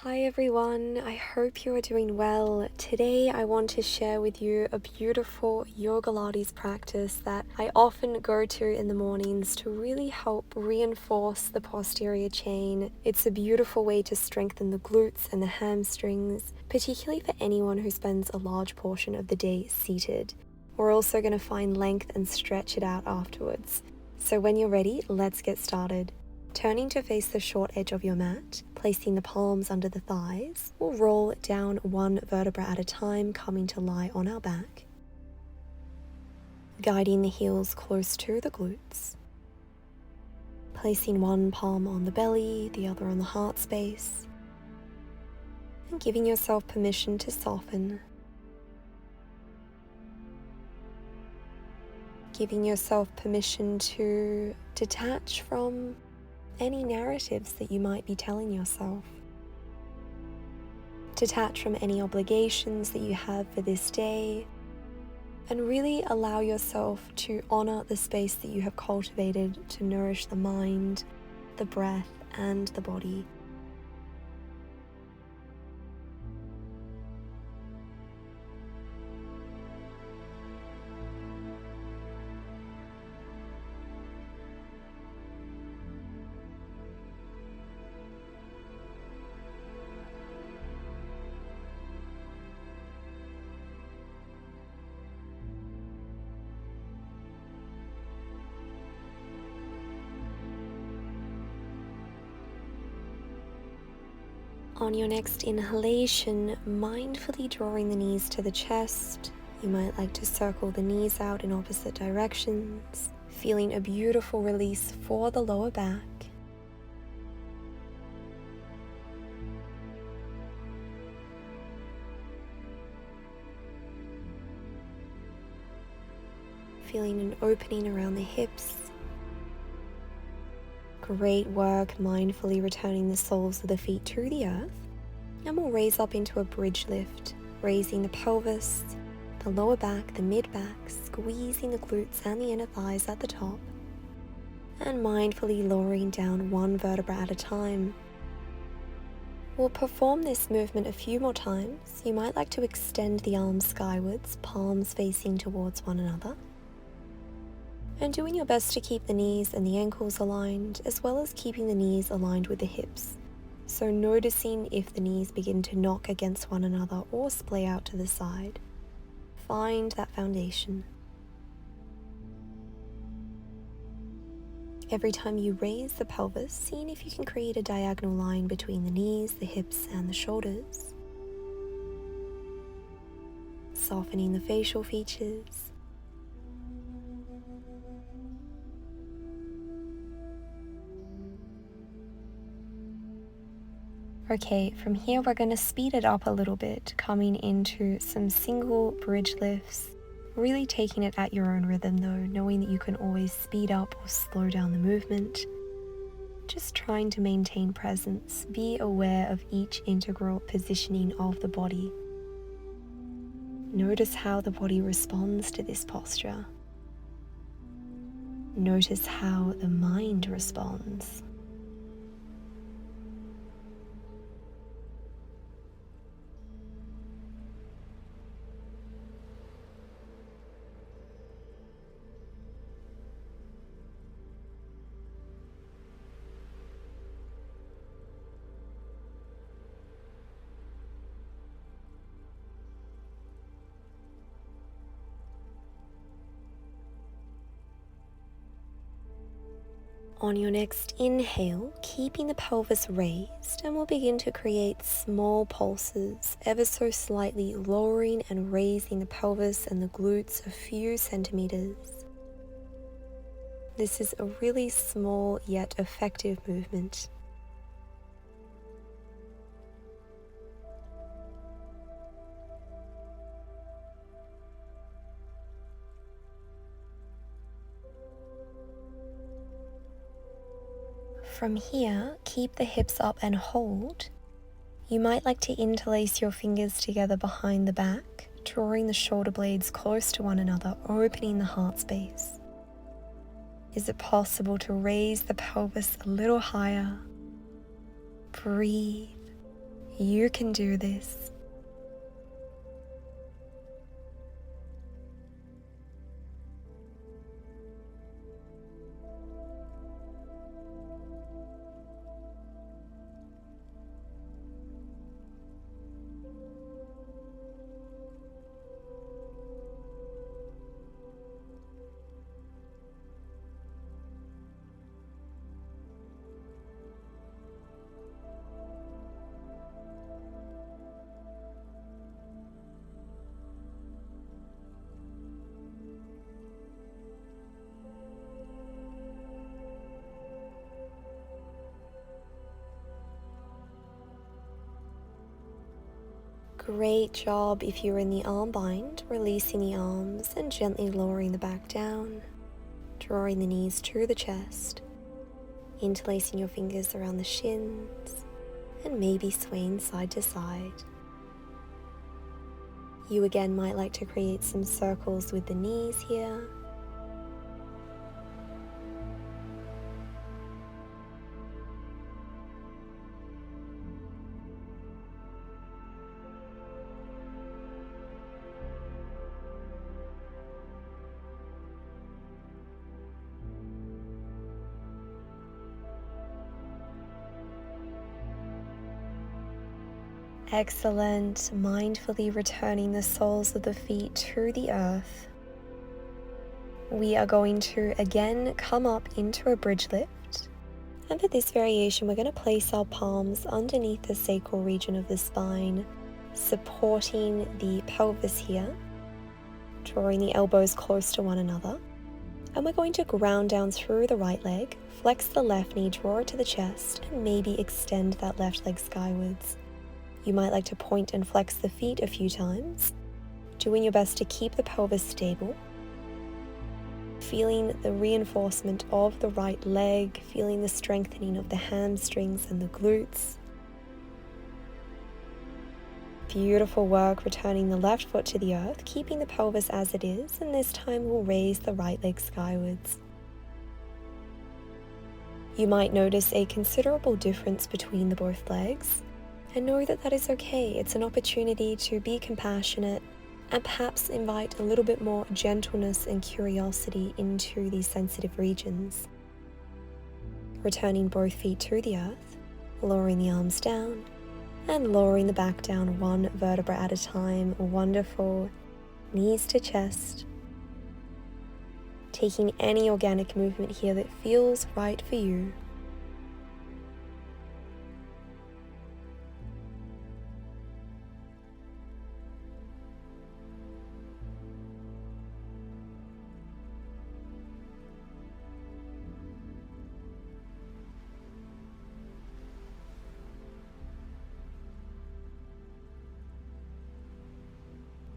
Hi everyone, I hope you are doing well. Today I want to share with you a beautiful Yogalates practice that I often go to in the mornings to really help reinforce the posterior chain. It's a beautiful way to strengthen the glutes and the hamstrings, particularly for anyone who spends a large portion of the day seated. We're also going to find length and stretch it out afterwards. So when you're ready, let's get started. Turning to face the short edge of your mat, placing the palms under the thighs, we'll roll down one vertebra at a time, coming to lie on our back, guiding the heels close to the glutes, placing one palm on the belly, the other on the heart space, and giving yourself permission to soften, giving yourself permission to detach from any narratives that you might be telling yourself. Detach from any obligations that you have for this day, and really allow yourself to honor the space that you have cultivated to nourish the mind, the breath, and the body. On your next inhalation, mindfully drawing the knees to the chest. You might like to circle the knees out in opposite directions, feeling a beautiful release for the lower back. Feeling an opening around the hips. Great work mindfully returning the soles of the feet to the earth, and we'll raise up into a bridge lift, raising the pelvis, the lower back, the mid-back, squeezing the glutes and the inner thighs at the top, and mindfully lowering down one vertebra at a time. We'll perform this movement a few more times. You might like to extend the arms skywards, palms facing towards one another, and doing your best to keep the knees and the ankles aligned, as well as keeping the knees aligned with the hips. So noticing if the knees begin to knock against one another or splay out to the side. Find that foundation. Every time you raise the pelvis, seeing if you can create a diagonal line between the knees, the hips, and the shoulders. Softening the facial features. Okay, from here we're going to speed it up a little bit, coming into some single bridge lifts, really taking it at your own rhythm though, knowing that you can always speed up or slow down the movement. Just trying to maintain presence, be aware of each integral positioning of the body. Notice how the body responds to this posture. Notice how the mind responds. On your next inhale, keeping the pelvis raised, and we'll begin to create small pulses, ever so slightly lowering and raising the pelvis and the glutes a few centimeters. This is a really small yet effective movement. From here, keep the hips up and hold. You might like to interlace your fingers together behind the back, drawing the shoulder blades close to one another, opening the heart space. Is it possible to raise the pelvis a little higher? Breathe. You can do this. Great job if you're in the arm bind, releasing the arms and gently lowering the back down, drawing the knees to the chest, interlacing your fingers around the shins, and maybe swaying side to side. You again might like to create some circles with the knees here. Excellent. Mindfully returning the soles of the feet to the earth. We are going to again come up into a bridge lift. And for this variation, we're going to place our palms underneath the sacral region of the spine, supporting the pelvis here, drawing the elbows close to one another. And we're going to ground down through the right leg, flex the left knee, draw it to the chest, and maybe extend that left leg skywards. You might like to point and flex the feet a few times, doing your best to keep the pelvis stable. Feeling the reinforcement of the right leg, feeling the strengthening of the hamstrings and the glutes. Beautiful work returning the left foot to the earth, keeping the pelvis as it is, and this time we'll raise the right leg skywards. You might notice a considerable difference between the both legs. And know that that is okay. It's an opportunity to be compassionate and perhaps invite a little bit more gentleness and curiosity into these sensitive regions. Returning both feet to the earth, lowering the arms down, and lowering the back down one vertebra at a time. Wonderful. Knees to chest. Taking any organic movement here that feels right for you.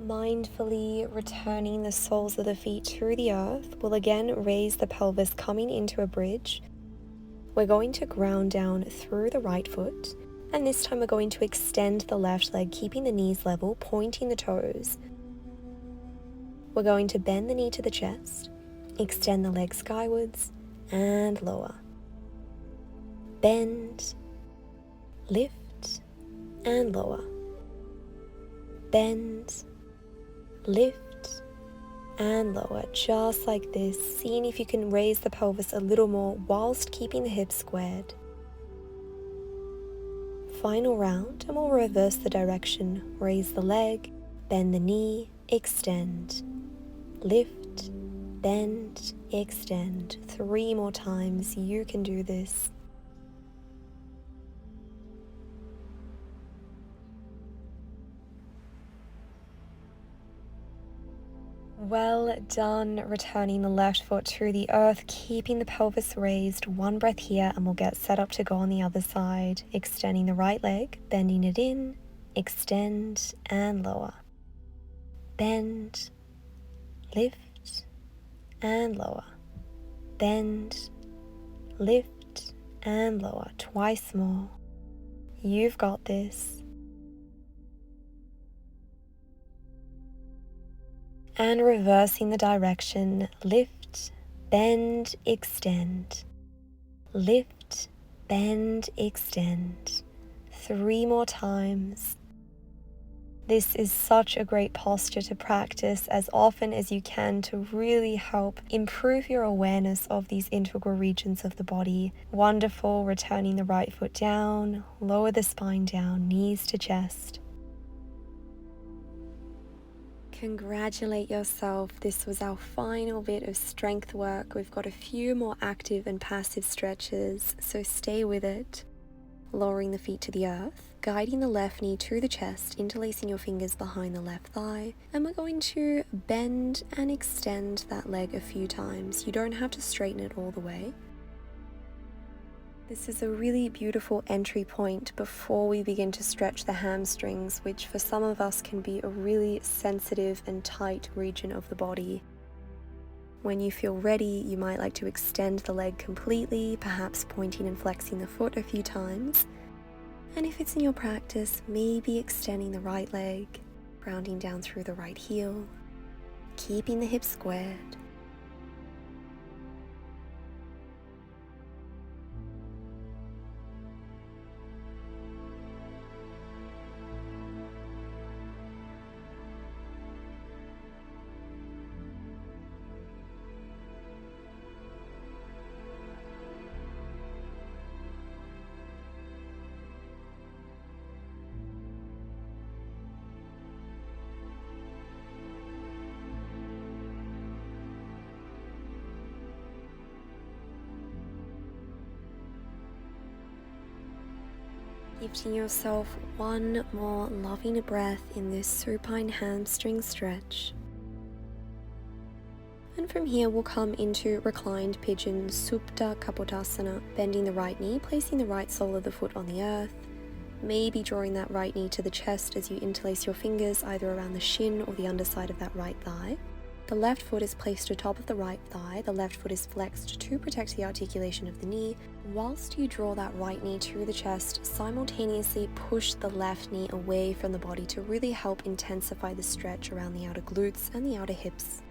Mindfully returning the soles of the feet to the earth, we'll again raise the pelvis, coming into a bridge. We're going to ground down through the right foot, and this time we're going to extend the left leg, keeping the knees level, pointing the toes. We're going to bend the knee to the chest, extend the leg skywards, and lower. Bend, lift, and lower. Bend, lift, and lower, just like this, seeing if you can raise the pelvis a little more whilst keeping the hips squared. Final round, and we'll reverse the direction. Raise the leg, bend the knee, extend, lift, bend, extend. 3 more times. You can do this. Well done. Returning the left foot to the earth, keeping the pelvis raised. 1 breath here, and we'll get set up to go on the other side. Extending the right leg, bending it in, extend, and lower. Bend, lift, and lower. Bend, lift, and lower. Twice more. You've got this. And reversing the direction, lift, bend, extend. Lift, bend, extend. 3 more times. This is such a great posture to practice as often as you can to really help improve your awareness of these integral regions of the body. Wonderful. Returning the right foot down, lower the spine down, knees to chest. Congratulate yourself. This was our final bit of strength work. We've got a few more active and passive stretches, so stay with it. Lowering the feet to the earth, guiding the left knee to the chest, interlacing your fingers behind the left thigh, and we're going to bend and extend that leg a few times. You don't have to straighten it all the way. This is a really beautiful entry point before we begin to stretch the hamstrings, which for some of us can be a really sensitive and tight region of the body. When you feel ready, you might like to extend the leg completely, perhaps pointing and flexing the foot a few times. And if it's in your practice, maybe extending the right leg, grounding down through the right heel, keeping the hips squared. Giving yourself one more loving breath in this supine hamstring stretch. And from here we'll come into reclined pigeon, Supta Kabutasana, bending the right knee, placing the right sole of the foot on the earth, maybe drawing that right knee to the chest as you interlace your fingers either around the shin or the underside of that right thigh. The left foot is placed atop of the right thigh, the left foot is flexed to protect the articulation of the knee. Whilst you draw that right knee to the chest, simultaneously push the left knee away from the body to really help intensify the stretch around the outer glutes and the outer hips.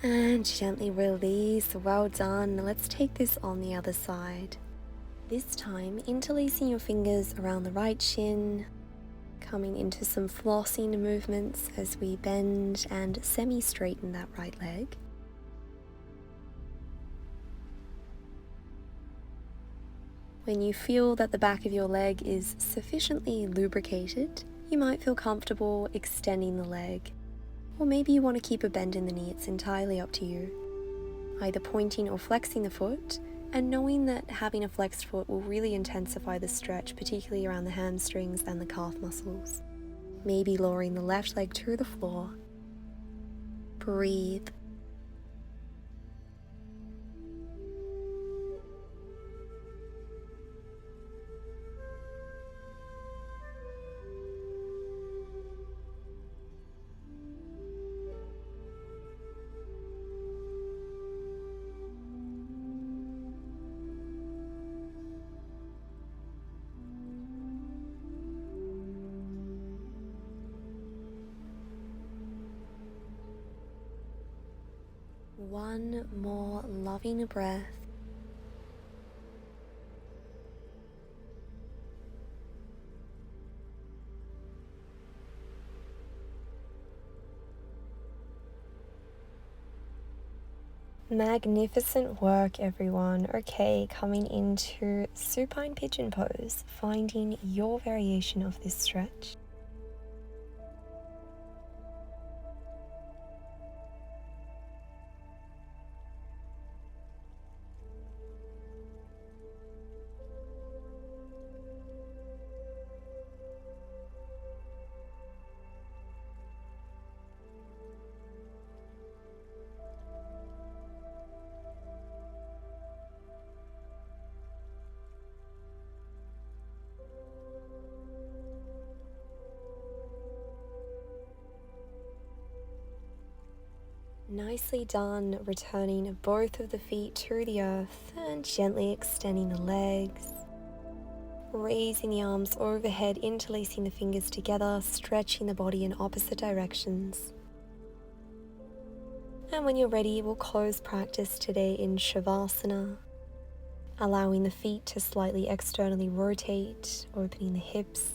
And gently release. Well done. Let's take this on the other side. This time, interlacing your fingers around the right shin, coming into some flossing movements as we bend and semi-straighten that right leg. When you feel that the back of your leg is sufficiently lubricated, you might feel comfortable extending the leg. Or maybe you want to keep a bend in the knee. It's entirely up to you. Either pointing or flexing the foot, and knowing that having a flexed foot will really intensify the stretch, particularly around the hamstrings and the calf muscles. Maybe lowering the left leg to the floor. Breathe. One more loving breath. Magnificent work, everyone. Okay, coming into supine pigeon pose, finding your variation of this stretch. Nicely done, returning both of the feet to the earth and gently extending the legs. Raising the arms overhead, interlacing the fingers together, stretching the body in opposite directions. And when you're ready, we'll close practice today in Shavasana. allowing the feet to slightly externally rotate, opening the hips,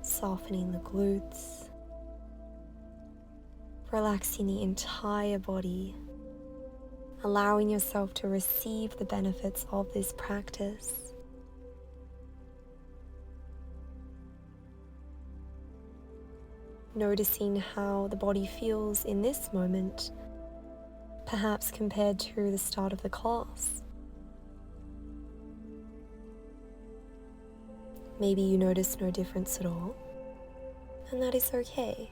softening the glutes, relaxing the entire body, allowing yourself to receive the benefits of this practice. Noticing how the body feels in this moment, perhaps compared to the start of the class. Maybe you notice no difference at all, and that is okay.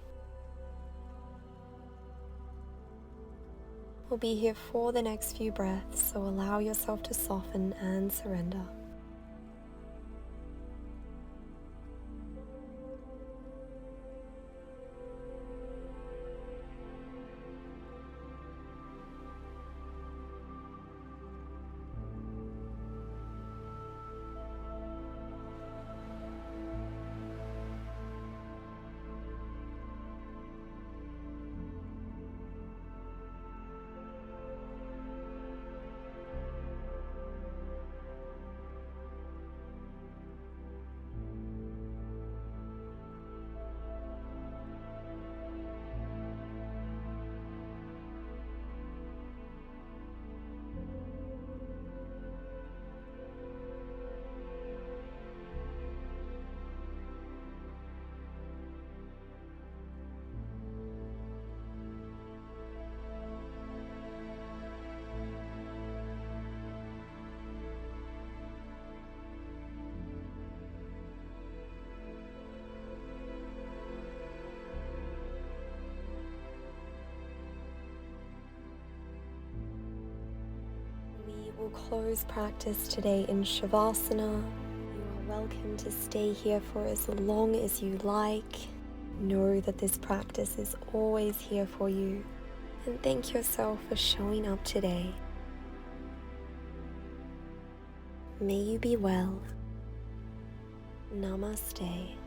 We'll be here for the next few breaths, so allow yourself to soften and surrender. We will close practice today in Shavasana. You are welcome to stay here for as long as you like. Know that this practice is always here for you, and thank yourself for showing up today. May you be well. Namaste.